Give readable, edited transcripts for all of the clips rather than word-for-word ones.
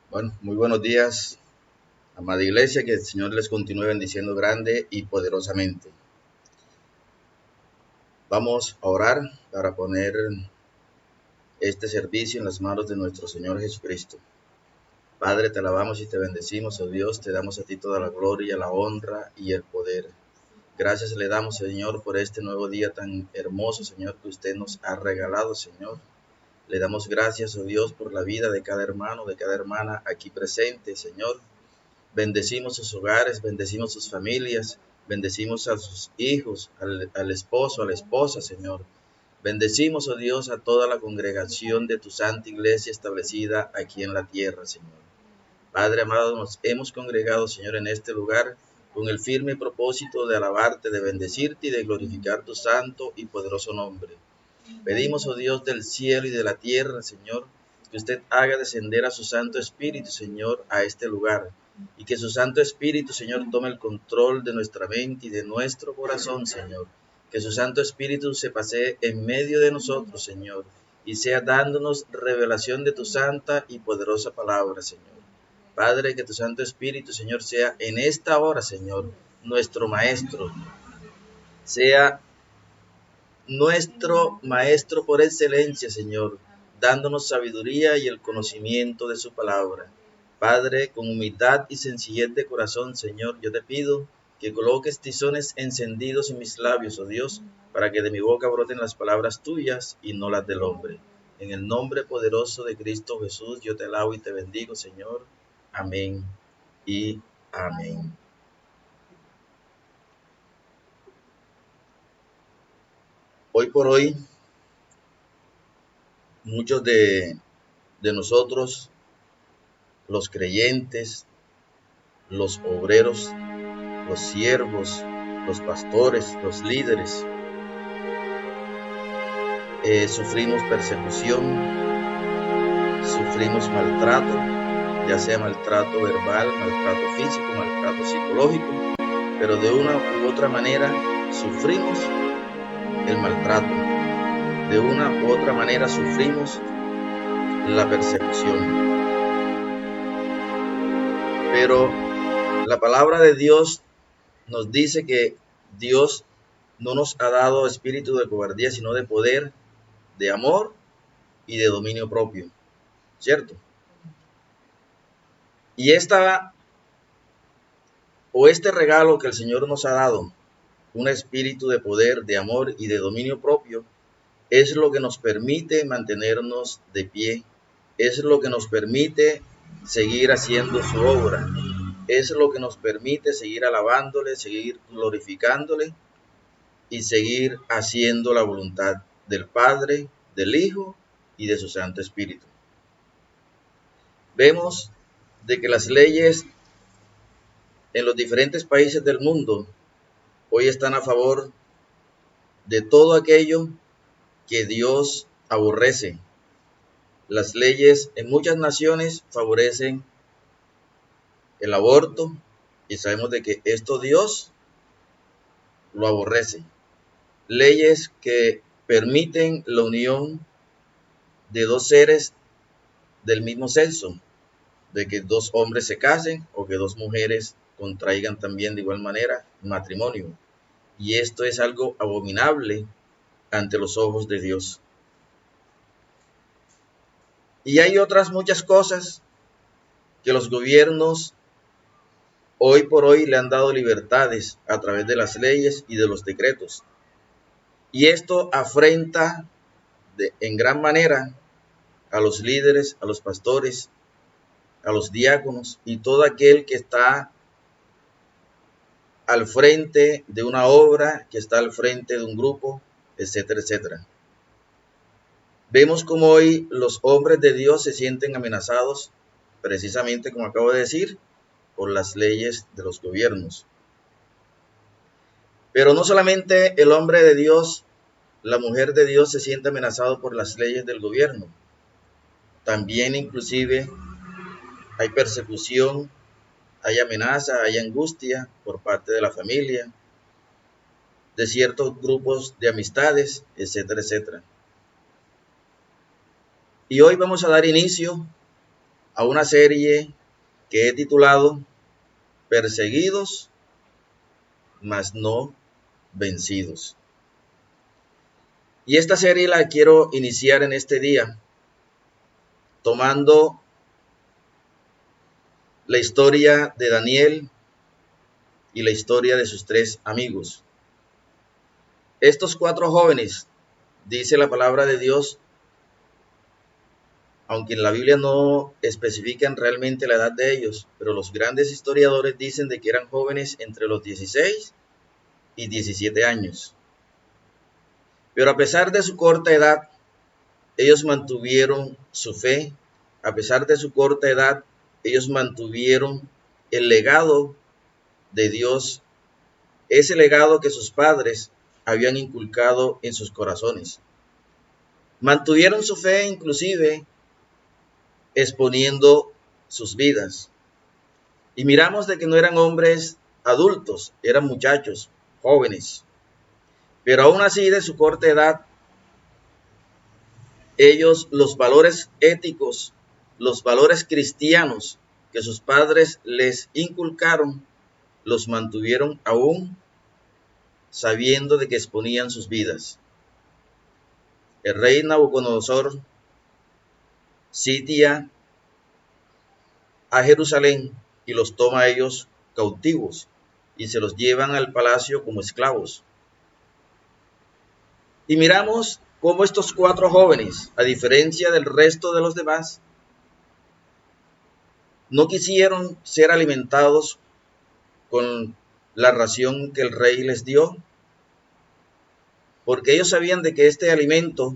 Bueno, muy buenos días, amada iglesia, que el Señor les continúe bendiciendo grande y poderosamente. Vamos a orar para poner este servicio en las manos de nuestro Señor Jesucristo. Padre, te alabamos y te bendecimos, oh Dios, te damos a ti toda la gloria, la honra y el poder. Gracias le damos, Señor, por este nuevo día tan hermoso, Señor, que usted nos ha regalado, Señor. Le damos gracias, oh Dios, por la vida de cada hermano, de cada hermana aquí presente, Señor. Bendecimos sus hogares, bendecimos sus familias, bendecimos a sus hijos, al esposo, a la esposa, Señor. Bendecimos, oh Dios, a toda la congregación de tu santa iglesia establecida aquí en la tierra, Señor. Padre amado, nos hemos congregado, Señor, en este lugar con el firme propósito de alabarte, de bendecirte y de glorificar tu santo y poderoso nombre. Pedimos, oh Dios del cielo y de la tierra, Señor, que usted haga descender a su Santo Espíritu, Señor, a este lugar. Y que su Santo Espíritu, Señor, tome el control de nuestra mente y de nuestro corazón, Señor. Que su Santo Espíritu se pasee en medio de nosotros, Señor, y sea dándonos revelación de tu santa y poderosa palabra, Señor. Padre, que tu Santo Espíritu, Señor, sea en esta hora, Señor, nuestro Maestro. Sea nuestro Maestro por excelencia, Señor, dándonos sabiduría y el conocimiento de su palabra. Padre, con humildad y sencillez de corazón, Señor, yo te pido que coloques tizones encendidos en mis labios, oh Dios, para que de mi boca broten las palabras tuyas y no las del hombre. En el nombre poderoso de Cristo Jesús, yo te alabo y te bendigo, Señor. Amén y amén. Hoy por hoy, muchos de nosotros, los creyentes, los obreros, los siervos, los pastores, los líderes, sufrimos persecución, sufrimos maltrato, ya sea maltrato verbal, maltrato físico, maltrato psicológico, pero de una u otra manera sufrimos el maltrato, de una u otra manera sufrimos la persecución. Pero la palabra de Dios nos dice que Dios no nos ha dado espíritu de cobardía, sino de poder, de amor y de dominio propio, ¿cierto? Y este regalo que el Señor nos ha dado, un espíritu de poder, de amor y de dominio propio, es lo que nos permite mantenernos de pie, es lo que nos permite seguir haciendo su obra, es lo que nos permite seguir alabándole, seguir glorificándole y seguir haciendo la voluntad del Padre, del Hijo y de su Santo Espíritu. Vemos de que las leyes en los diferentes países del mundo hoy están a favor de todo aquello que Dios aborrece. Las leyes en muchas naciones favorecen el aborto y sabemos de que esto Dios lo aborrece. Leyes que permiten la unión de dos seres del mismo sexo, de que dos hombres se casen o que dos mujeres contraigan también de igual manera matrimonio. Y esto es algo abominable ante los ojos de Dios. Y hay otras muchas cosas que los gobiernos hoy por hoy le han dado libertades a través de las leyes y de los decretos. Y esto afrenta en gran manera a los líderes, a los pastores, a los diáconos y todo aquel que está al frente de una obra, que está al frente de un grupo, etcétera, etcétera. Vemos como hoy los hombres de Dios se sienten amenazados, precisamente como acabo de decir, por las leyes de los gobiernos. Pero no solamente el hombre de Dios, la mujer de Dios se siente amenazado por las leyes del gobierno. También inclusive hay persecución, hay amenaza, hay angustia por parte de la familia, de ciertos grupos de amistades, etcétera, etcétera. Y hoy vamos a dar inicio a una serie que he titulado Perseguidos, mas no vencidos. Y esta serie la quiero iniciar en este día tomando la historia de Daniel y la historia de sus 3 amigos. Estos 4 jóvenes, dice la palabra de Dios, aunque en la Biblia no especifican realmente la edad de ellos, pero los grandes historiadores dicen de que eran jóvenes entre los 16 y 17 años. Pero a pesar de su corta edad, ellos mantuvieron su fe. A pesar de su corta edad, ellos mantuvieron el legado de Dios, ese legado que sus padres habían inculcado en sus corazones. Mantuvieron su fe inclusive exponiendo sus vidas. Y miramos de que no eran hombres adultos, eran muchachos, jóvenes. Pero aún así, de su corta edad, ellos los valores éticos, los valores cristianos que sus padres les inculcaron, los mantuvieron aún sabiendo de que exponían sus vidas. El rey Nabucodonosor sitia a Jerusalén y los toma a ellos cautivos y se los llevan al palacio como esclavos. Y miramos cómo estos 4 jóvenes, a diferencia del resto de los demás, no quisieron ser alimentados con la ración que el rey les dio, porque ellos sabían de que este alimento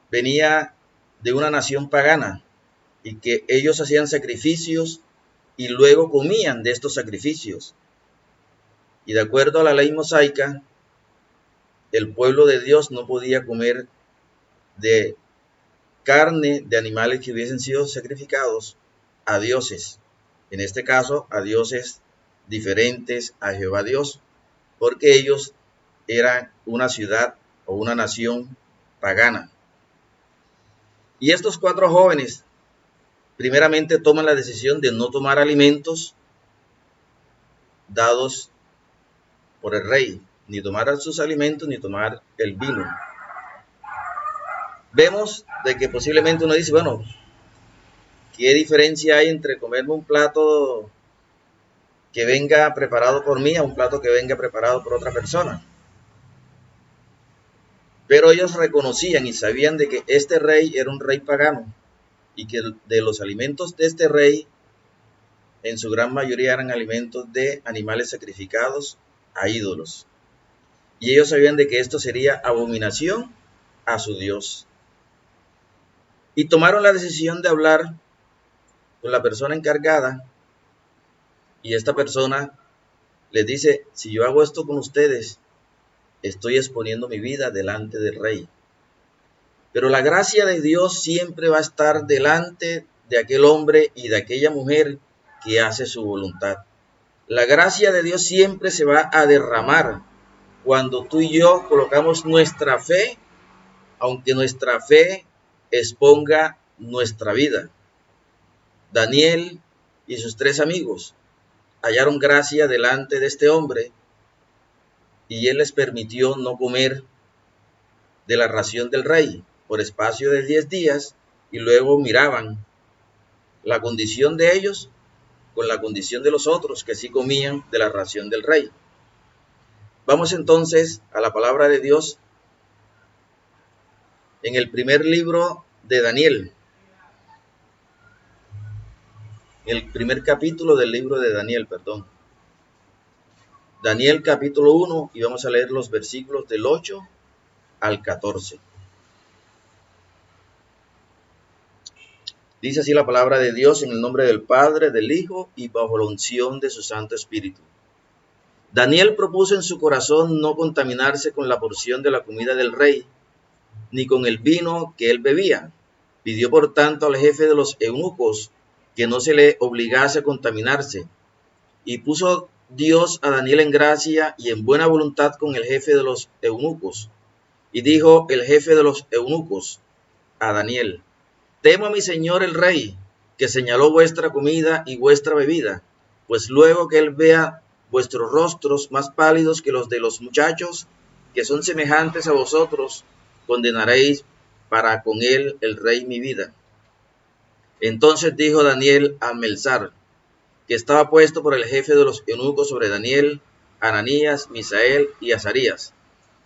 venía de una nación pagana y que ellos hacían sacrificios y luego comían de estos sacrificios. Y de acuerdo a la ley mosaica, el pueblo de Dios no podía comer de carne de animales que hubiesen sido sacrificados a dioses, en este caso a dioses diferentes a Jehová Dios, porque ellos eran una ciudad o una nación pagana. Y estos 4 jóvenes primeramente toman la decisión de no tomar alimentos dados por el rey, ni tomar sus alimentos, ni tomar el vino. Vemos de que posiblemente uno dice, bueno, ¿qué diferencia hay entre comerme un plato que venga preparado por mí a un plato que venga preparado por otra persona? Pero ellos reconocían y sabían de que este rey era un rey pagano y que de los alimentos de este rey, en su gran mayoría eran alimentos de animales sacrificados a ídolos. Y ellos sabían de que esto sería abominación a su Dios. Y tomaron la decisión de hablar con la persona encargada. Y esta persona les dice, si yo hago esto con ustedes, estoy exponiendo mi vida delante del rey. Pero la gracia de Dios siempre va a estar delante de aquel hombre y de aquella mujer que hace su voluntad. La gracia de Dios siempre se va a derramar cuando tú y yo colocamos nuestra fe, aunque nuestra fe exponga nuestra vida. Daniel y sus 3 amigos hallaron gracia delante de este hombre y él les permitió no comer de la ración del rey por espacio de 10 días y luego miraban la condición de ellos con la condición de los otros que sí comían de la ración del rey. Vamos entonces a la palabra de Dios en el primer libro de Daniel, el primer capítulo del libro de Daniel, Daniel capítulo 1, y vamos a leer los versículos del 8 al 14. Dice así la palabra de Dios en el nombre del Padre, del Hijo y bajo la unción de su Santo Espíritu. Daniel propuso en su corazón no contaminarse con la porción de la comida del rey, ni con el vino que él bebía. Pidió por tanto al jefe de los eunucos que no se le obligase a contaminarse. Y puso Dios a Daniel en gracia y en buena voluntad con el jefe de los eunucos. Y dijo el jefe de los eunucos a Daniel, temo a mi señor el rey, que señaló vuestra comida y vuestra bebida, pues luego que él vea vuestros rostros más pálidos que los de los muchachos, que son semejantes a vosotros, condenaréis para con él el rey mi vida. Entonces dijo Daniel a Melzar, que estaba puesto por el jefe de los eunucos sobre Daniel, Ananías, Misael y Azarías: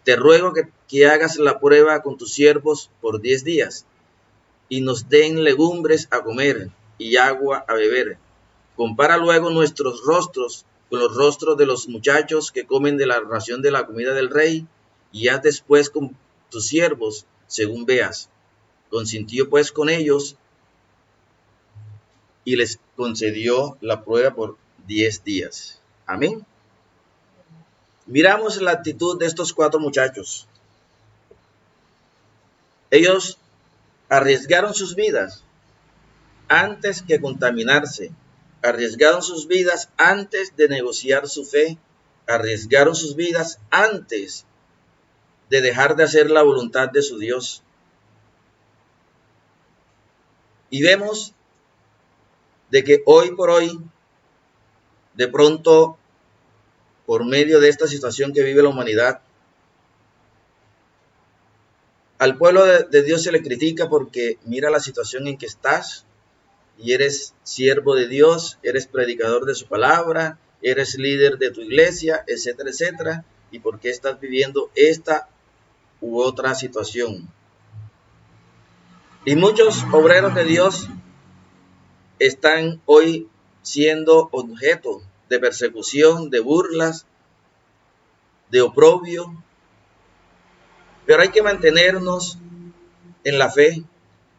te ruego que hagas la prueba con tus siervos por 10 días, y nos den legumbres a comer y agua a beber. Compara luego nuestros rostros con los rostros de los muchachos que comen de la ración de la comida del rey, y haz después con tus siervos según veas. Consintió pues con ellos y les concedió la prueba por 10 días. Amén. Miramos la actitud de estos 4 muchachos. Ellos arriesgaron sus vidas antes que contaminarse, arriesgaron sus vidas antes de negociar su fe, arriesgaron sus vidas antes de dejar de hacer la voluntad de su Dios. Y vemos de que hoy por hoy, de pronto, por medio de esta situación que vive la humanidad, al pueblo de Dios se le critica porque mira la situación en que estás, y eres siervo de Dios, eres predicador de su palabra, eres líder de tu iglesia, etcétera, etcétera, y por qué estás viviendo esta u otra situación. Y muchos obreros de Dios están hoy siendo objeto de persecución, de burlas, de oprobio, pero hay que mantenernos en la fe,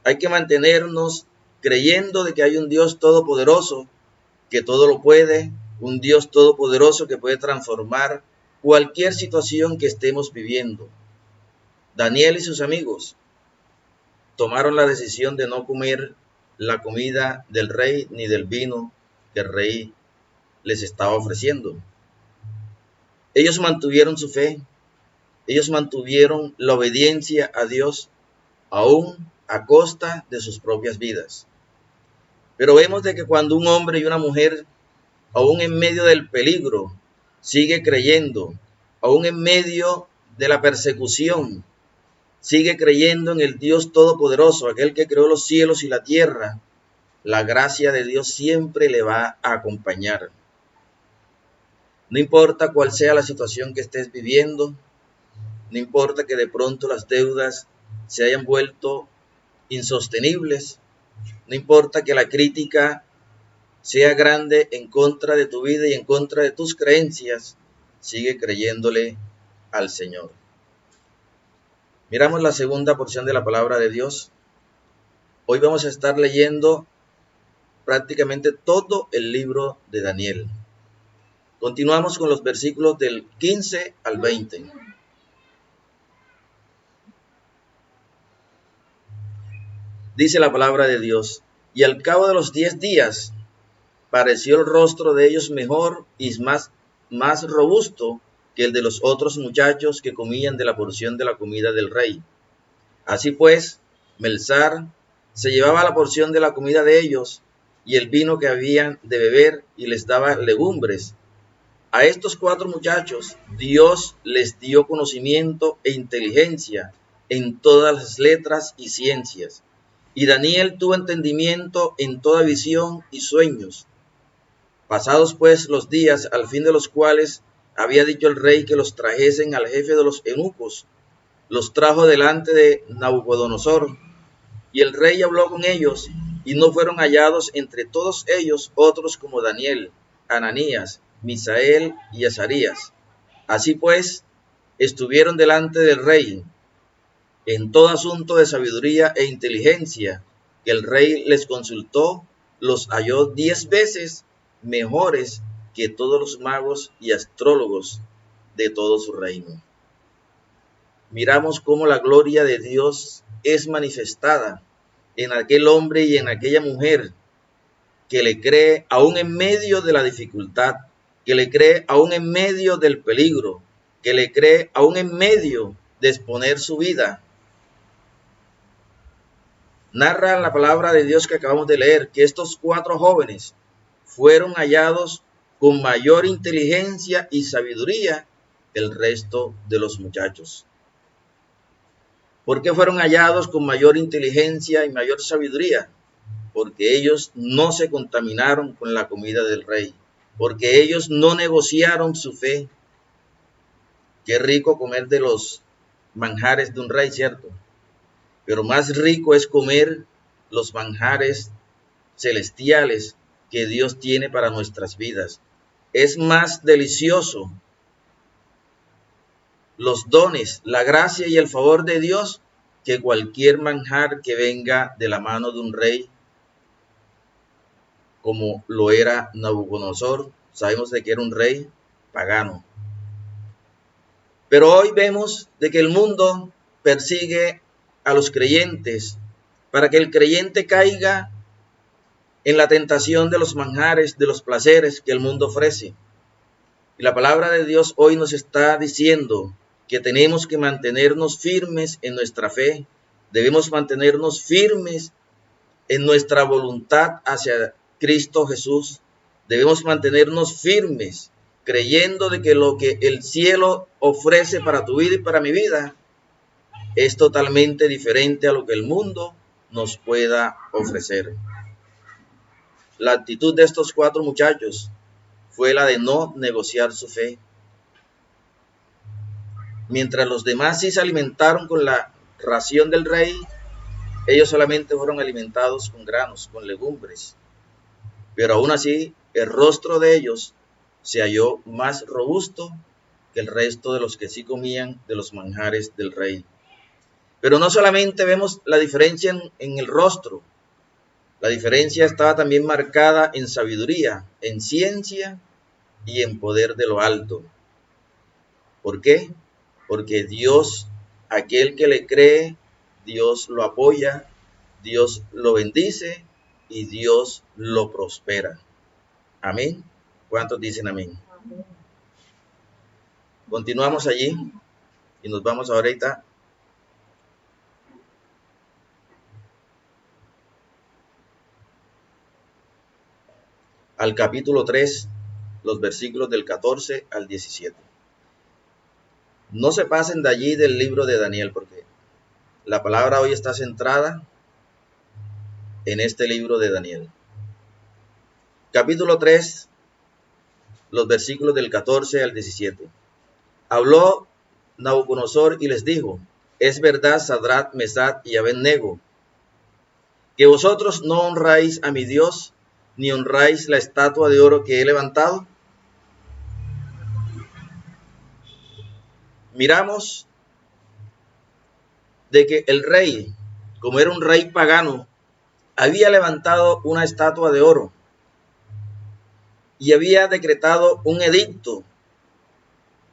hay que mantenernos creyendo de que hay un Dios todopoderoso que todo lo puede, un Dios todopoderoso que puede transformar cualquier situación que estemos viviendo. Daniel y sus amigos tomaron la decisión de no comer la comida del rey ni del vino que el rey les estaba ofreciendo. Ellos mantuvieron su fe, ellos mantuvieron la obediencia a Dios, aún a costa de sus propias vidas. Pero vemos de que cuando un hombre y una mujer, aún en medio del peligro, sigue creyendo, aún en medio de la persecución, sigue creyendo en el Dios Todopoderoso, aquel que creó los cielos y la tierra, la gracia de Dios siempre le va a acompañar. No importa cuál sea la situación que estés viviendo, no importa que de pronto las deudas se hayan vuelto insostenibles, no importa que la crítica sea grande en contra de tu vida y en contra de tus creencias, sigue creyéndole al Señor. Miramos la segunda porción de la palabra de Dios. Hoy vamos a estar leyendo prácticamente todo el libro de Daniel. Continuamos con los versículos del 15 al 20. Dice la palabra de Dios: y al cabo de los 10 días, pareció el rostro de ellos mejor y más robusto que el de los otros muchachos que comían de la porción de la comida del rey. Así pues, Melzar se llevaba la porción de la comida de ellos y el vino que habían de beber, y les daba legumbres. A estos 4 muchachos Dios les dio conocimiento e inteligencia en todas las letras y ciencias. Y Daniel tuvo entendimiento en toda visión y sueños. Pasados pues los días, al fin de los cuales había dicho el rey que los trajesen al jefe de los eunucos, los trajo delante de Nabucodonosor, y el rey habló con ellos, y no fueron hallados entre todos ellos otros como Daniel, Ananías, Misael y Azarías. Así pues, estuvieron delante del rey en todo asunto de sabiduría e inteligencia que el rey les consultó, los halló 10 veces mejores que todos los magos y astrólogos de todo su reino. Miramos cómo la gloria de Dios es manifestada en aquel hombre y en aquella mujer que le cree aún en medio de la dificultad, que le cree aún en medio del peligro, que le cree aún en medio de exponer su vida. Narra la palabra de Dios que acabamos de leer, que estos 4 jóvenes fueron hallados con mayor inteligencia y sabiduría que el resto de los muchachos. ¿Por qué fueron hallados con mayor inteligencia y mayor sabiduría? Porque ellos no se contaminaron con la comida del rey, porque ellos no negociaron su fe. Qué rico comer de los manjares de un rey, ¿cierto? Pero más rico es comer los manjares celestiales que Dios tiene para nuestras vidas. Es más delicioso los dones, la gracia y el favor de Dios que cualquier manjar que venga de la mano de un rey, como lo era Nabucodonosor. Sabemos de que era un rey pagano. Pero hoy vemos de que el mundo persigue a los creyentes para que el creyente caiga en la tentación de los manjares, de los placeres que el mundo ofrece. Y la palabra de Dios hoy nos está diciendo que tenemos que mantenernos firmes en nuestra fe, debemos mantenernos firmes en nuestra voluntad hacia Cristo Jesús, debemos mantenernos firmes creyendo de que lo que el cielo ofrece para tu vida y para mi vida es totalmente diferente a lo que el mundo nos pueda ofrecer. La actitud de estos 4 muchachos fue la de no negociar su fe. Mientras los demás sí se alimentaron con la ración del rey, ellos solamente fueron alimentados con granos, con legumbres. Pero aún así, el rostro de ellos se halló más robusto que el resto de los que sí comían de los manjares del rey. Pero no solamente vemos la diferencia en el rostro, la diferencia estaba también marcada en sabiduría, en ciencia y en poder de lo alto. ¿Por qué? Porque Dios, aquel que le cree, Dios lo apoya, Dios lo bendice y Dios lo prospera. Amén. ¿Cuántos dicen amén? Amén. Continuamos allí y nos vamos ahorita al capítulo 3, los versículos del 14 al 17. No se pasen de allí del libro de Daniel, porque la palabra hoy está centrada en este libro de Daniel. Capítulo 3, los versículos del 14 al 17. Habló Nabucodonosor y les dijo: es verdad, Sadrach, Mesach y Abed-nego, que vosotros no honráis a mi Dios, ni honráis la estatua de oro que he levantado. Miramos de que el rey, como era un rey pagano, había levantado una estatua de oro y había decretado un edicto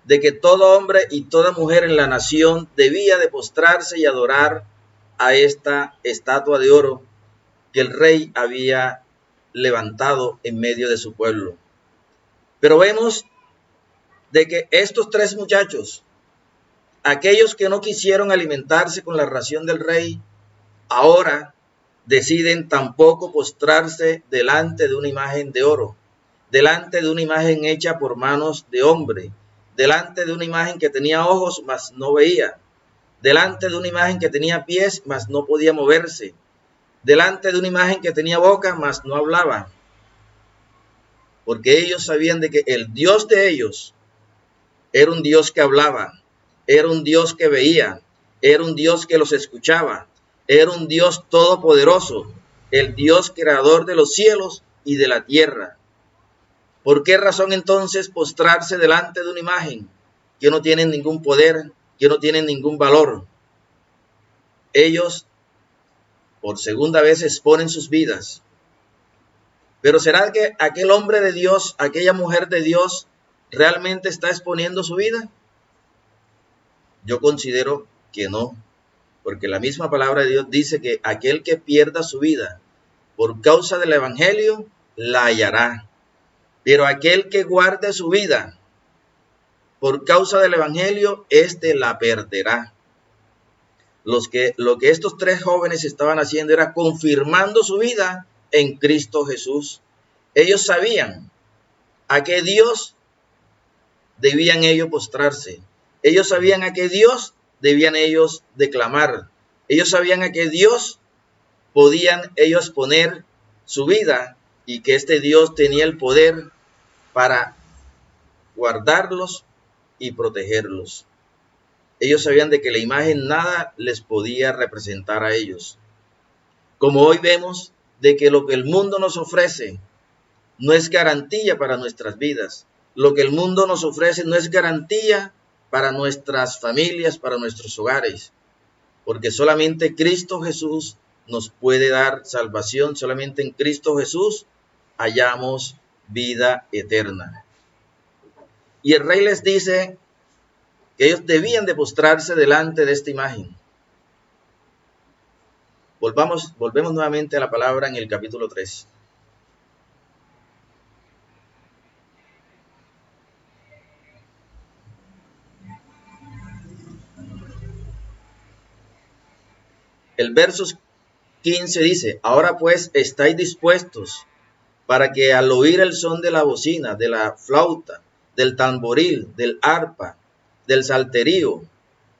de que todo hombre y toda mujer en la nación debía de postrarse y adorar a esta estatua de oro que el rey había levantado en medio de su pueblo. Pero vemos de que estos 3 muchachos, aquellos que no quisieron alimentarse con la ración del rey, ahora deciden tampoco postrarse delante de una imagen de oro, delante de una imagen hecha por manos de hombre, delante de una imagen que tenía ojos, mas no veía, delante de una imagen que tenía pies, mas no podía moverse, delante de una imagen que tenía boca, mas no hablaba. Porque ellos sabían de que el Dios de ellos era un Dios que hablaba, era un Dios que veía, era un Dios que los escuchaba, era un Dios todopoderoso, el Dios creador de los cielos y de la tierra. ¿Por qué razón entonces postrarse delante de una imagen que no tiene ningún poder, que no tiene ningún valor? Ellos por segunda vez exponen sus vidas. Pero ¿será que aquel hombre de Dios, aquella mujer de Dios, realmente está exponiendo su vida? Yo considero que no, porque la misma palabra de Dios dice que aquel que pierda su vida por causa del evangelio, la hallará. Pero aquel que guarde su vida por causa del evangelio, éste la perderá. Lo que estos tres jóvenes estaban haciendo era confirmando su vida en Cristo Jesús. Ellos sabían a qué Dios debían ellos postrarse. Ellos sabían a qué Dios debían ellos declamar. Ellos sabían a qué Dios podían ellos poner su vida y que este Dios tenía el poder para guardarlos y protegerlos. Ellos sabían de que la imagen nada les podía representar a ellos. Como hoy vemos de que lo que el mundo nos ofrece no es garantía para nuestras vidas. Lo que el mundo nos ofrece no es garantía para nuestras familias, para nuestros hogares. Porque solamente Cristo Jesús nos puede dar salvación. Solamente en Cristo Jesús hallamos vida eterna. Y el rey les dice que ellos debían de postrarse delante de esta imagen. Volvemos nuevamente a la palabra en el capítulo 3. El verso 15 dice: ahora pues estáis dispuestos para que al oír el son de la bocina, de la flauta, del tamboril, del arpa, del salterio,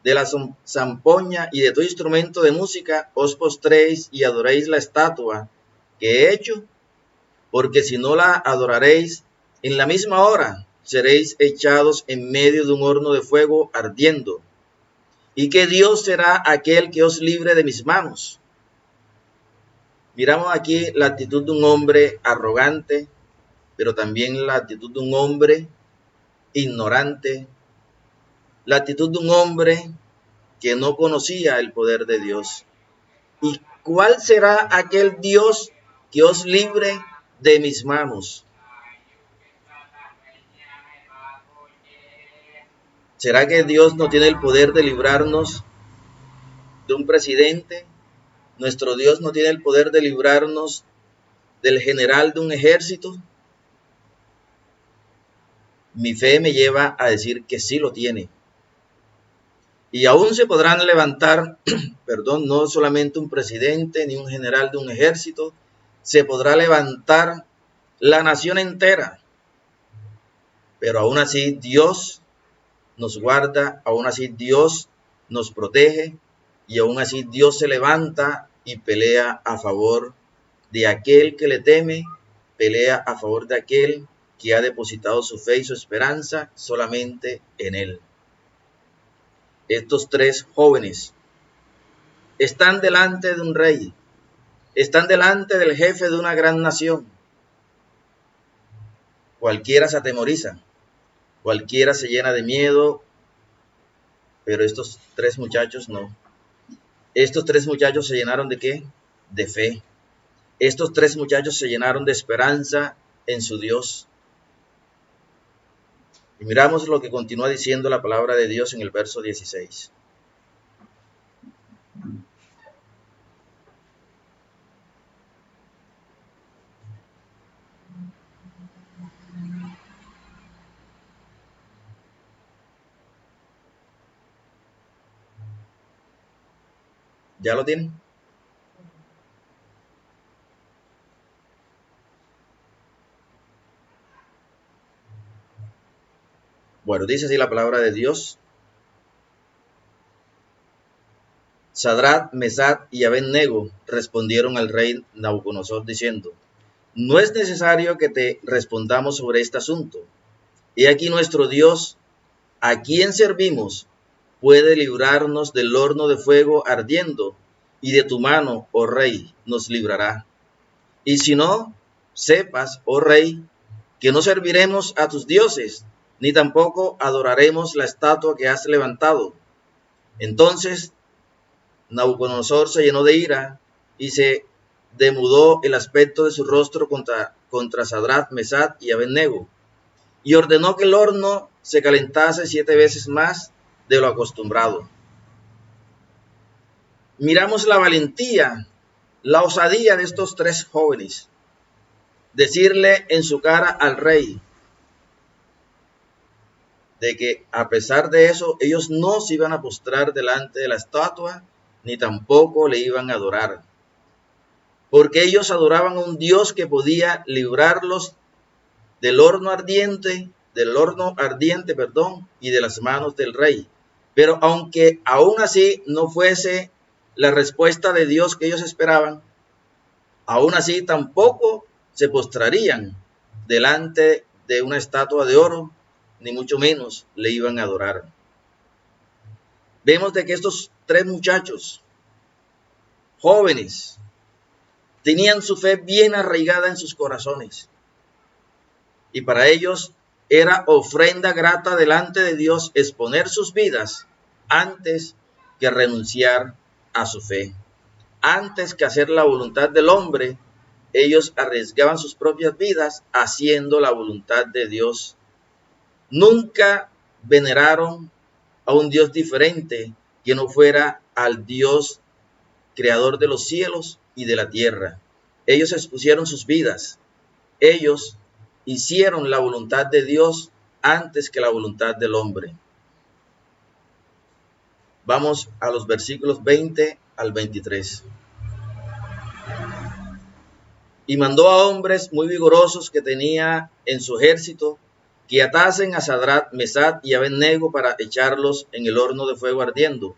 de la zampoña y de todo instrumento de música, os postréis y adoréis la estatua que he hecho, porque si no la adoraréis, en la misma hora seréis echados en medio de un horno de fuego ardiendo. Y que Dios será aquel que os libre de mis manos. Miramos aquí la actitud de un hombre arrogante, pero también la actitud de un hombre ignorante, la actitud de un hombre que no conocía el poder de Dios. ¿Y cuál será aquel Dios que os libre de mis manos? ¿Será que Dios no tiene el poder de librarnos de un presidente? ¿Nuestro Dios no tiene el poder de librarnos del general de un ejército? Mi fe me lleva a decir que sí lo tiene. Y aún se podrán levantar, no solamente un presidente ni un general de un ejército, se podrá levantar la nación entera. Pero aún así Dios nos guarda, aún así Dios nos protege y aún así Dios se levanta y pelea a favor de aquel que le teme, pelea a favor de aquel que ha depositado su fe y su esperanza solamente en Él. Estos tres jóvenes están delante de un rey, están delante del jefe de una gran nación. Cualquiera se atemoriza, cualquiera se llena de miedo, pero estos tres muchachos no. Estos tres muchachos se llenaron ¿de qué? De fe. Estos tres muchachos se llenaron de esperanza en su Dios. Y miramos lo que continúa diciendo la palabra de Dios en el verso 16. ¿Ya lo tienen? Bueno, dice así la palabra de Dios. Sadrach, Mesach y Abed-nego respondieron al rey Nabucodonosor diciendo: no es necesario que te respondamos sobre este asunto. He aquí nuestro Dios, a quien servimos, puede librarnos del horno de fuego ardiendo, y de tu mano, oh rey, nos librará. Y si no, sepas, oh rey, que no serviremos a tus dioses, ni tampoco adoraremos la estatua que has levantado. Entonces Nabucodonosor se llenó de ira y se demudó el aspecto de su rostro contra Sadrach, Mesach y Abed-nego, y ordenó que el horno se calentase 7 veces más de lo acostumbrado. Miramos la valentía, la osadía de estos tres jóvenes. Decirle en su cara al rey de que a pesar de eso ellos no se iban a postrar delante de la estatua ni tampoco le iban a adorar, porque ellos adoraban a un Dios que podía librarlos del horno ardiente, y de las manos del rey. Pero aunque aún así no fuese la respuesta de Dios que ellos esperaban, aún así tampoco se postrarían delante de una estatua de oro, ni mucho menos le iban a adorar. Vemos de que estos tres muchachos jóvenes tenían su fe bien arraigada en sus corazones. Y para ellos era ofrenda grata delante de Dios exponer sus vidas antes que renunciar a su fe. Antes que hacer la voluntad del hombre, ellos arriesgaban sus propias vidas haciendo la voluntad de Dios. Nunca veneraron a un Dios diferente que no fuera al Dios creador de los cielos y de la tierra. Ellos expusieron sus vidas. Ellos hicieron la voluntad de Dios antes que la voluntad del hombre. Vamos a los versículos 20 al 23. Y mandó a hombres muy vigorosos que tenía en su ejército que atasen a Sadrach, Mesach y Abed-nego para echarlos en el horno de fuego ardiendo.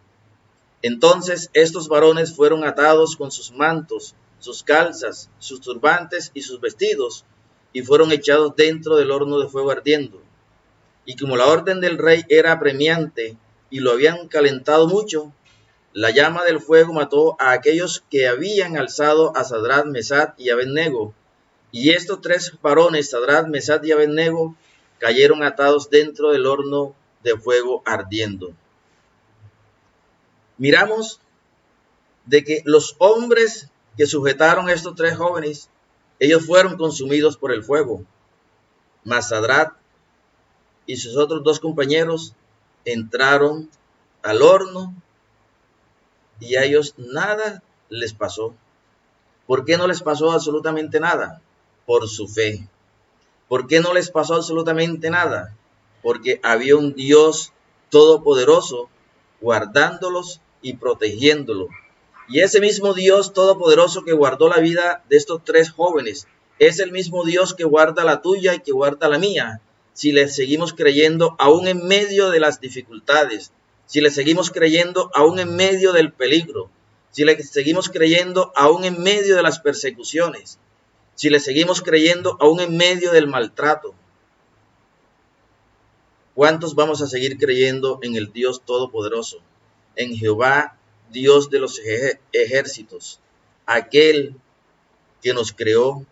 Entonces estos varones fueron atados con sus mantos, sus calzas, sus turbantes y sus vestidos, y fueron echados dentro del horno de fuego ardiendo. Y como la orden del rey era apremiante y lo habían calentado mucho, la llama del fuego mató a aquellos que habían alzado a Sadrach, Mesach y Abed-nego. Y estos tres varones, Sadrach, Mesach y Abed-nego, cayeron atados dentro del horno de fuego ardiendo. Miramos de que los hombres que sujetaron a estos tres jóvenes, ellos fueron consumidos por el fuego. Mas Sadrach y sus otros dos compañeros entraron al horno y a ellos nada les pasó. ¿Por qué no les pasó absolutamente nada? Por su fe. ¿Por qué no les pasó absolutamente nada? Porque había un Dios todopoderoso guardándolos y protegiéndolos. Y ese mismo Dios todopoderoso que guardó la vida de estos tres jóvenes es el mismo Dios que guarda la tuya y que guarda la mía, si le seguimos creyendo aún en medio de las dificultades, si le seguimos creyendo aún en medio del peligro, si le seguimos creyendo aún en medio de las persecuciones, si le seguimos creyendo aún en medio del maltrato. ¿Cuántos vamos a seguir creyendo en el Dios todopoderoso, en Jehová, Dios de los ejércitos, aquel que nos creó,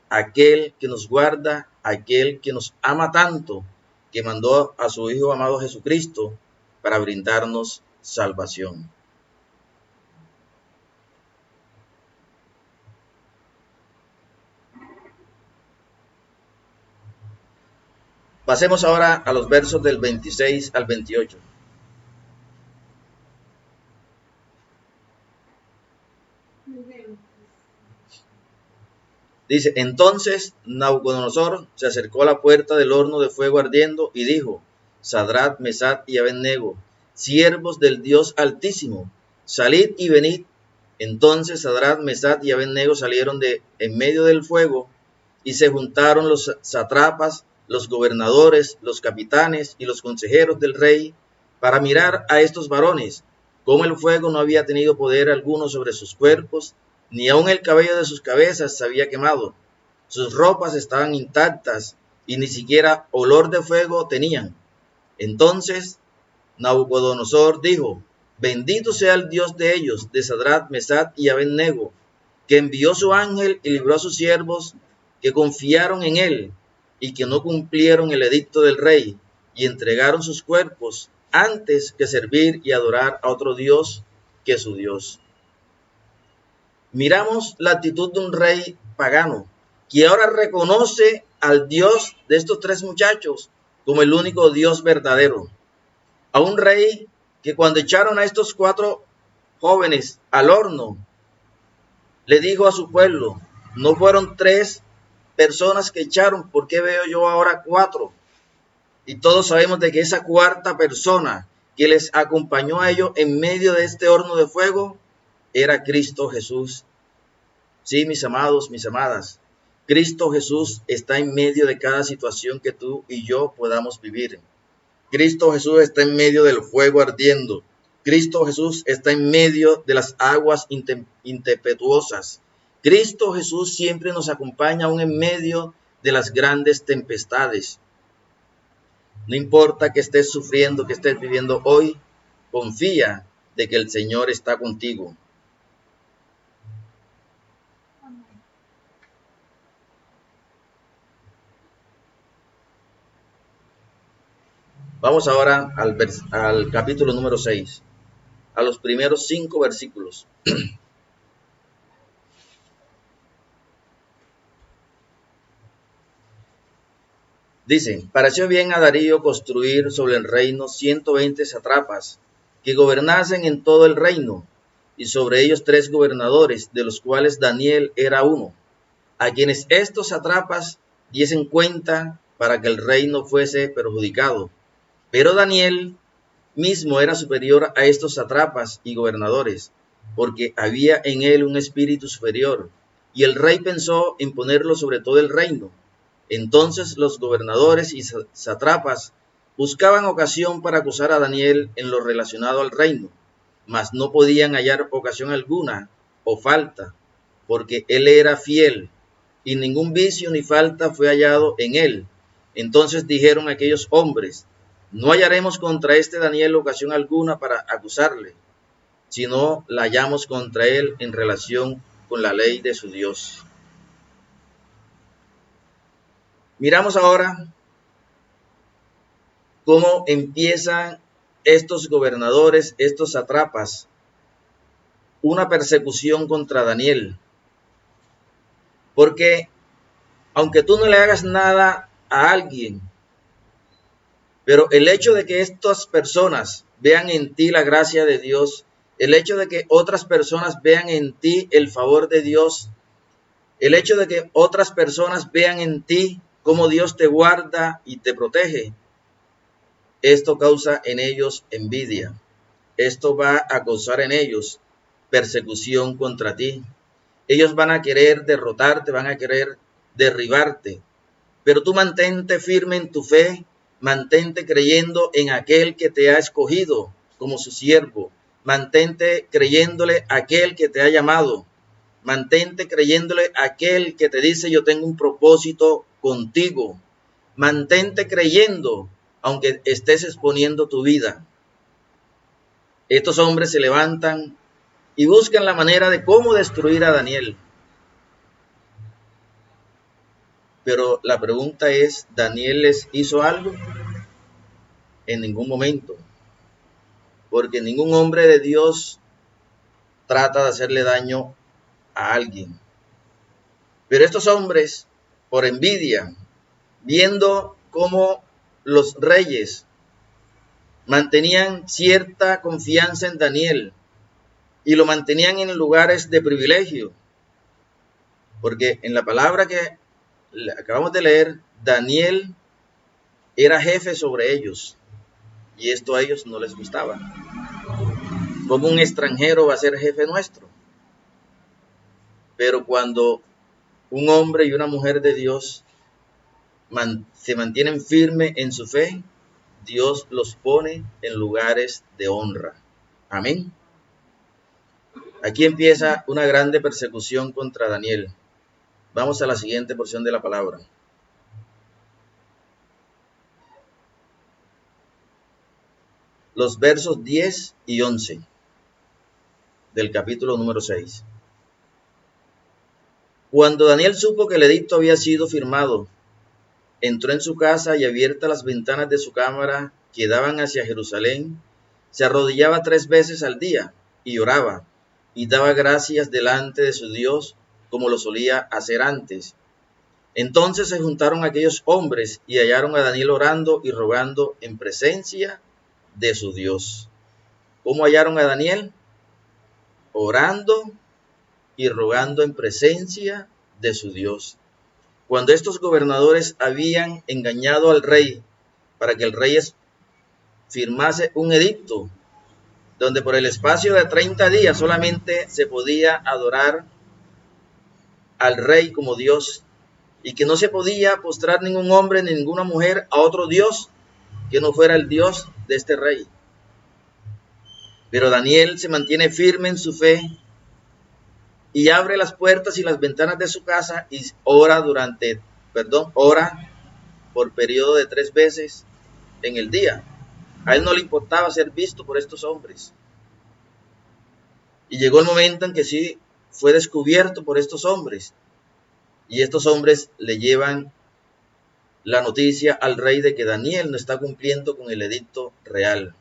aquel que nos guarda, aquel que nos ama tanto, que mandó a su Hijo amado Jesucristo para brindarnos salvación? Pasemos ahora a los versos del 26 al 28. Dice, entonces Nabucodonosor se acercó a la puerta del horno de fuego ardiendo y dijo, Sadrach, Mesach y Abed-nego, siervos del Dios Altísimo, salid y venid. Entonces Sadrach, Mesach y Abed-nego salieron de en medio del fuego y se juntaron los sátrapas, los gobernadores, los capitanes y los consejeros del rey para mirar a estos varones, cómo el fuego no había tenido poder alguno sobre sus cuerpos, ni aun el cabello de sus cabezas se había quemado. Sus ropas estaban intactas y ni siquiera olor de fuego tenían. Entonces Nabucodonosor dijo, bendito sea el Dios de ellos, de Sadrach, Mesach y Abed-nego, que envió su ángel y libró a sus siervos que confiaron en él y que no cumplieron el edicto del rey y entregaron sus cuerpos antes que servir y adorar a otro Dios que su Dios. Miramos la actitud de un rey pagano que ahora reconoce al Dios de estos tres muchachos como el único Dios verdadero. A un rey que cuando echaron a estos cuatro jóvenes al horno, le dijo a su pueblo, no fueron tres personas que echaron, ¿por qué veo yo ahora cuatro? Y todos sabemos de que esa cuarta persona que les acompañó a ellos en medio de este horno de fuego era Cristo Jesús. Sí, mis amados, mis amadas, Cristo Jesús está en medio de cada situación que tú y yo podamos vivir. Cristo Jesús está en medio del fuego ardiendo. Cristo Jesús está en medio de las aguas impetuosas. Cristo Jesús siempre nos acompaña aún en medio de las grandes tempestades. No importa que estés sufriendo, que estés viviendo hoy, confía de que el Señor está contigo. Vamos ahora al capítulo número 6, a los primeros 5 versículos. Dice, pareció bien a Darío construir sobre el reino 120 sátrapas, que gobernasen en todo el reino, y sobre ellos 3 gobernadores, de los cuales Daniel era uno, a quienes estos sátrapas diesen cuenta para que el reino fuese perjudicado. Pero Daniel mismo era superior a estos sátrapas y gobernadores, porque había en él un espíritu superior, y el rey pensó en ponerlo sobre todo el reino. Entonces los gobernadores y sátrapas buscaban ocasión para acusar a Daniel en lo relacionado al reino, mas no podían hallar ocasión alguna o falta, porque él era fiel, y ningún vicio ni falta fue hallado en él. Entonces dijeron aquellos hombres, no hallaremos contra este Daniel ocasión alguna para acusarle, sino la hallamos contra él en relación con la ley de su Dios. Miramos ahora cómo empiezan estos gobernadores, estos sátrapas, una persecución contra Daniel. Porque aunque tú no le hagas nada a alguien, pero el hecho de que estas personas vean en ti la gracia de Dios, el hecho de que otras personas vean en ti el favor de Dios, el hecho de que otras personas vean en ti cómo Dios te guarda y te protege, esto causa en ellos envidia. Esto va a causar en ellos persecución contra ti. Ellos van a querer derrotarte, van a querer derribarte. Pero tú mantente firme en tu fe, mantente creyendo en aquel que te ha escogido como su siervo. Mantente creyéndole a aquel que te ha llamado. Mantente creyéndole a aquel que te dice yo tengo un propósito contigo. Mantente creyendo aunque estés exponiendo tu vida. Estos hombres se levantan y buscan la manera de cómo destruir a Daniel. Pero la pregunta es, ¿Daniel les hizo algo? En ningún momento. Porque ningún hombre de Dios trata de hacerle daño a alguien. Pero estos hombres, por envidia, viendo cómo los reyes mantenían cierta confianza en Daniel y lo mantenían en lugares de privilegio, porque en la palabra que acabamos de leer, Daniel era jefe sobre ellos y esto a ellos no les gustaba. ¿Cómo un extranjero va a ser jefe nuestro? Pero cuando un hombre y una mujer de Dios se mantienen firmes en su fe, Dios los pone en lugares de honra. Amén. Aquí empieza una grande persecución contra Daniel. Vamos a la siguiente porción de la palabra. Los versos 10 y 11 del capítulo número 6. Cuando Daniel supo que el edicto había sido firmado, entró en su casa y abiertas las ventanas de su cámara que daban hacia Jerusalén, se arrodillaba 3 veces al día y oraba y daba gracias delante de su Dios como lo solía hacer antes. Entonces se juntaron aquellos hombres y hallaron a Daniel orando y rogando en presencia de su Dios. ¿Cómo hallaron a Daniel? Orando y rogando en presencia de su Dios. Cuando estos gobernadores habían engañado al rey para que el rey firmase un edicto, donde por el espacio de 30 días solamente se podía adorar al rey como Dios, y que no se podía postrar ningún hombre ni ninguna mujer a otro Dios que no fuera el Dios de este rey. Pero Daniel se mantiene firme en su fe y abre las puertas y las ventanas de su casa y ora por periodo de 3 veces en el día. A él no le importaba ser visto por estos hombres. Y llegó el momento en que sí fue descubierto por estos hombres. Y estos hombres le llevan la noticia al rey de que Daniel no está cumpliendo con el edicto real.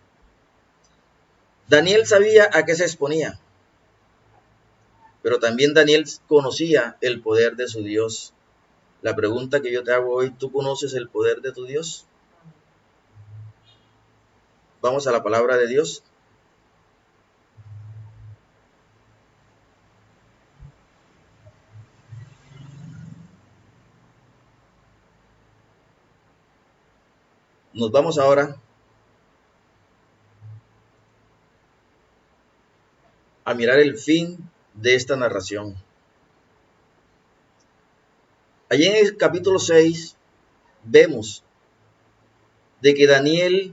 Daniel sabía a qué se exponía, pero también Daniel conocía el poder de su Dios. La pregunta que yo te hago hoy, ¿tú conoces el poder de tu Dios? Vamos a la palabra de Dios. Nos vamos ahora a mirar el fin de esta narración. Allí en el capítulo 6 vemos de que Daniel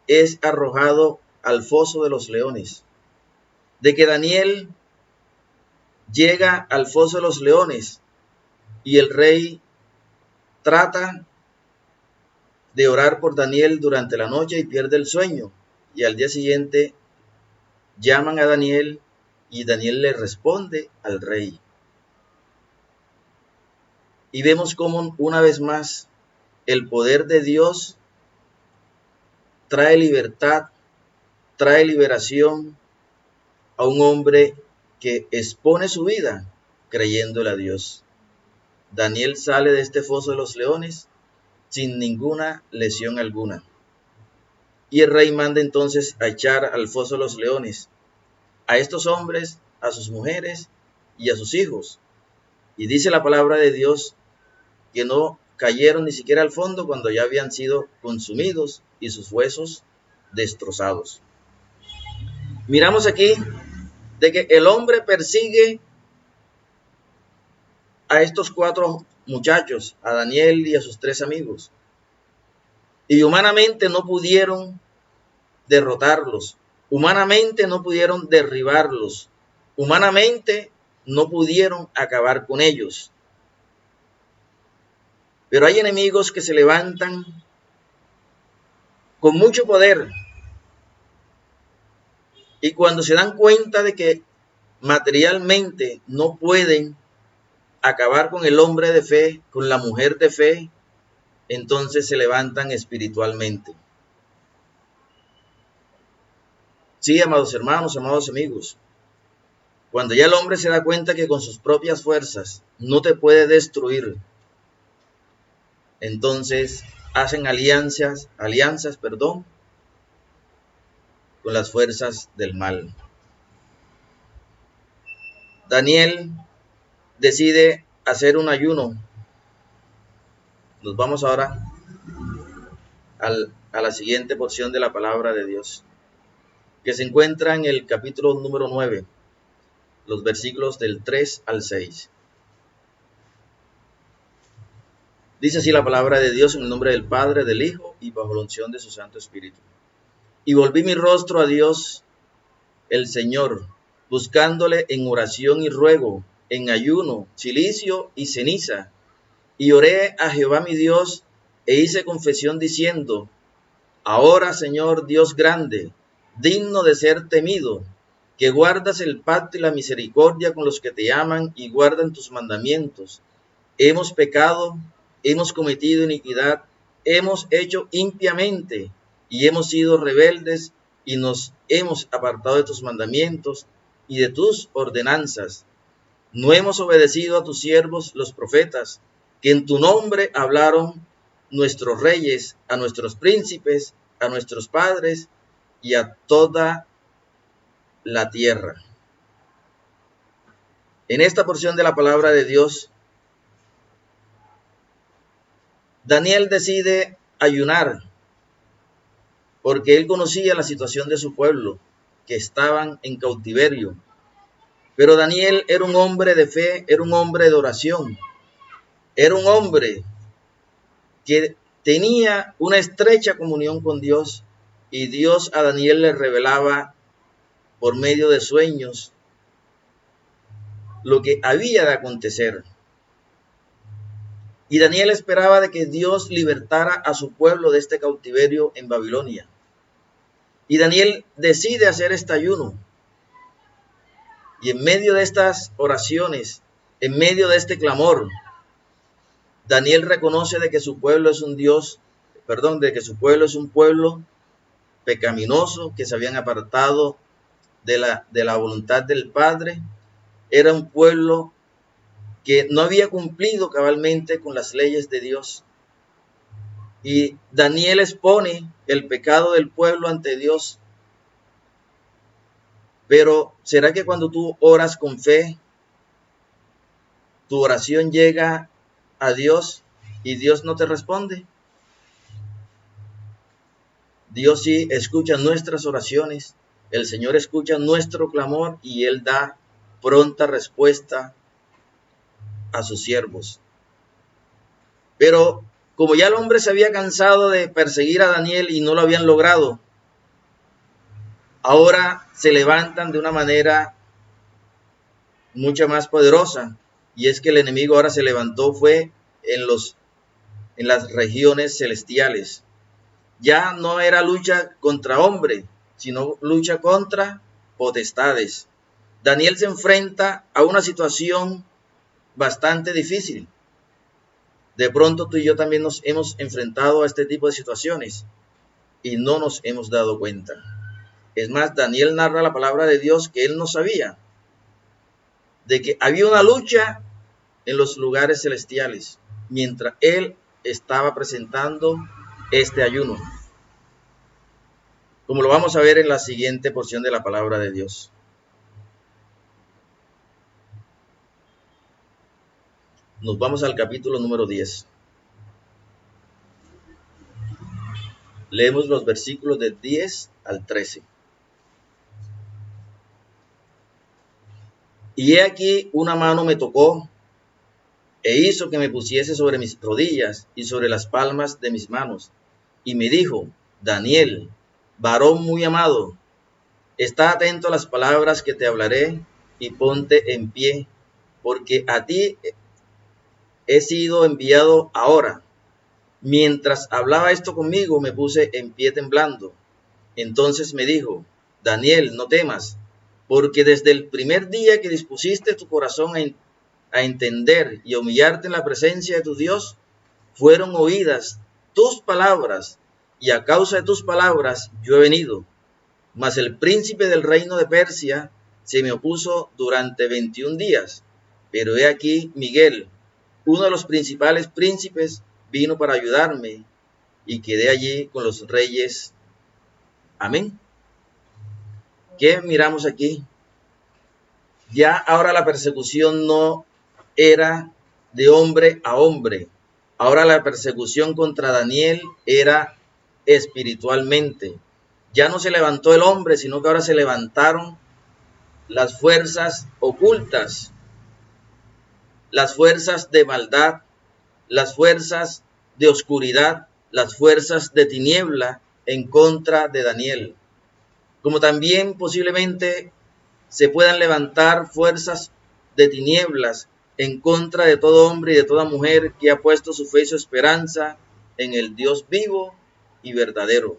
es arrojado al foso de los leones, de que Daniel llega al foso de los leones y el rey trata de orar por Daniel durante la noche y pierde el sueño, y al día siguiente llaman a Daniel y Daniel le responde al rey. Y vemos cómo una vez más el poder de Dios trae libertad, trae liberación a un hombre que expone su vida creyéndole a Dios. Daniel sale de este foso de los leones sin ninguna lesión alguna. Y el rey manda entonces a echar al foso de los leones a estos hombres, a sus mujeres y a sus hijos. Y dice la palabra de Dios que no cayeron ni siquiera al fondo cuando ya habían sido consumidos y sus huesos destrozados. Miramos aquí de que el hombre persigue a estos 4 muchachos, a Daniel y a sus 3 amigos, y humanamente no pudieron derrotarlos, humanamente no pudieron derribarlos, humanamente no pudieron acabar con ellos. Pero hay enemigos que se levantan con mucho poder y cuando se dan cuenta de que materialmente no pueden acabar con el hombre de fe, con la mujer de fe, entonces se levantan espiritualmente. Sí, amados hermanos, amados amigos, cuando ya el hombre se da cuenta que con sus propias fuerzas no te puede destruir, entonces hacen alianzas, con las fuerzas del mal. Daniel decide hacer un ayuno. Nos vamos ahora a la siguiente porción de la palabra de Dios, que se encuentra en el capítulo número 9, los versículos del 3 al 6. Dice así la palabra de Dios en el nombre del Padre, del Hijo y bajo la unción de su Santo Espíritu. Y volví mi rostro a Dios, el Señor, buscándole en oración y ruego, en ayuno, cilicio y ceniza. Y oré a Jehová mi Dios e hice confesión diciendo: ahora, Señor Dios grande, digno de ser temido, que guardas el pacto y la misericordia con los que te aman y guardan tus mandamientos. Hemos pecado, hemos cometido iniquidad, hemos hecho impiamente y hemos sido rebeldes y nos hemos apartado de tus mandamientos y de tus ordenanzas. No hemos obedecido a tus siervos los profetas, que en tu nombre hablaron nuestros reyes, a nuestros príncipes, a nuestros padres y a toda la tierra. En esta porción de la palabra de Dios, Daniel decide ayunar porque él conocía la situación de su pueblo que estaban en cautiverio. Pero Daniel era un hombre de fe, era un hombre de oración, era un hombre que tenía una estrecha comunión con Dios, y Dios a Daniel le revelaba por medio de sueños lo que había de acontecer. Y Daniel esperaba de que Dios libertara a su pueblo de este cautiverio en Babilonia. Y Daniel decide hacer este ayuno. Y en medio de estas oraciones, en medio de este clamor, Daniel reconoce de que su pueblo es de que su pueblo es un pueblo pecaminoso, que se habían apartado de la voluntad del Padre. Era un pueblo que no había cumplido cabalmente con las leyes de Dios. Y Daniel expone el pecado del pueblo ante Dios. Pero ¿será que cuando tú oras con fe, tu oración llega a Dios y Dios no te responde? Dios sí escucha nuestras oraciones, el Señor escucha nuestro clamor y Él da pronta respuesta a sus siervos. Pero como ya el hombre se había cansado de perseguir a Daniel y no lo habían logrado, ahora se levantan de una manera mucho más poderosa, y es que el enemigo ahora se levantó fue en las regiones celestiales. Ya no era lucha contra hombre, sino lucha contra potestades. Daniel se enfrenta a una situación bastante difícil. De pronto tú y yo también nos hemos enfrentado a este tipo de situaciones y no nos hemos dado cuenta. Es más, Daniel narra la palabra de Dios que él no sabía de que había una lucha en los lugares celestiales mientras él estaba presentando este ayuno, como lo vamos a ver en la siguiente porción de la palabra de Dios. Nos vamos al capítulo número 10. Leemos los versículos del 10 al 13. Y he aquí una mano me tocó e hizo que me pusiese sobre mis rodillas y sobre las palmas de mis manos. Y me dijo: Daniel, varón muy amado, está atento a las palabras que te hablaré y ponte en pie, porque a ti he sido enviado ahora. Mientras hablaba esto conmigo, me puse en pie temblando. Entonces me dijo: Daniel, no temas, porque desde el primer día que dispusiste tu corazón a entender y a humillarte en la presencia de tu Dios, fueron oídas tus palabras, y a causa de tus palabras yo he venido. Mas el príncipe del reino de Persia se me opuso durante 21 días. Pero he aquí Miguel, uno de los principales príncipes, vino para ayudarme, y quedé allí con los reyes. Amén. ¿Qué miramos aquí? Ya ahora la persecución no era de hombre a hombre. Ahora la persecución contra Daniel era espiritualmente. Ya no se levantó el hombre, sino que ahora se levantaron las fuerzas ocultas, las fuerzas de maldad, las fuerzas de oscuridad, las fuerzas de tiniebla en contra de Daniel. Como también posiblemente se puedan levantar fuerzas de tinieblas en contra de todo hombre y de toda mujer que ha puesto su fe y su esperanza en el Dios vivo y verdadero.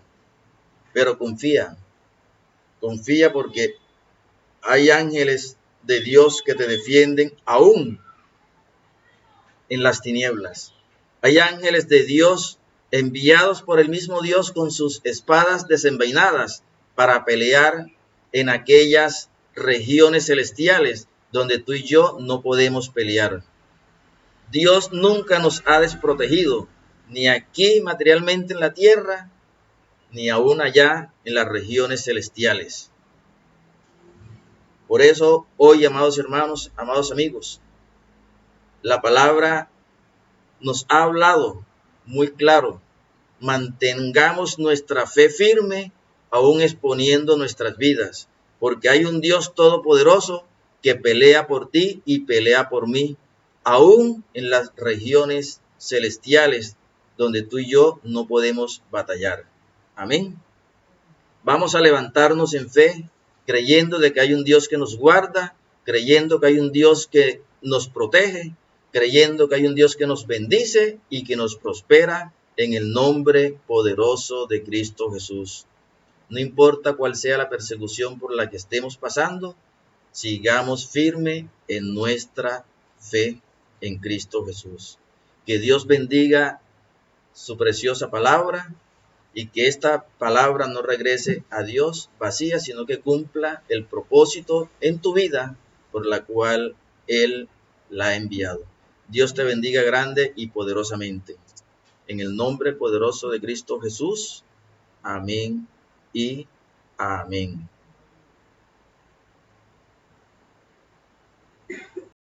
Pero confía porque hay ángeles de Dios que te defienden aún en las tinieblas. Hay ángeles de Dios enviados por el mismo Dios con sus espadas desenvainadas para pelear en aquellas regiones celestiales donde tú y yo no podemos pelear. Dios nunca nos ha desprotegido, ni aquí materialmente en la tierra, ni aún allá en las regiones celestiales. Por eso, hoy, amados hermanos, amados amigos, la palabra nos ha hablado muy claro. Mantengamos nuestra fe firme, aún exponiendo nuestras vidas. porque hay un Dios todopoderoso que pelea por ti y pelea por mí, aún en las regiones celestiales donde tú y yo no podemos batallar. Amén. Vamos a levantarnos en fe, creyendo de que hay un Dios que nos guarda, creyendo que hay un Dios que nos protege, creyendo que hay un Dios que nos bendice y que nos prospera en el nombre poderoso de Cristo Jesús. No importa cuál sea la persecución por la que estemos pasando, sigamos firme en nuestra fe en Cristo Jesús. Que Dios bendiga su preciosa palabra y que esta palabra no regrese a Dios vacía, sino que cumpla el propósito en tu vida por la cual Él la ha enviado. Dios te bendiga grande y poderosamente. En el nombre poderoso de Cristo Jesús. Amén y amén.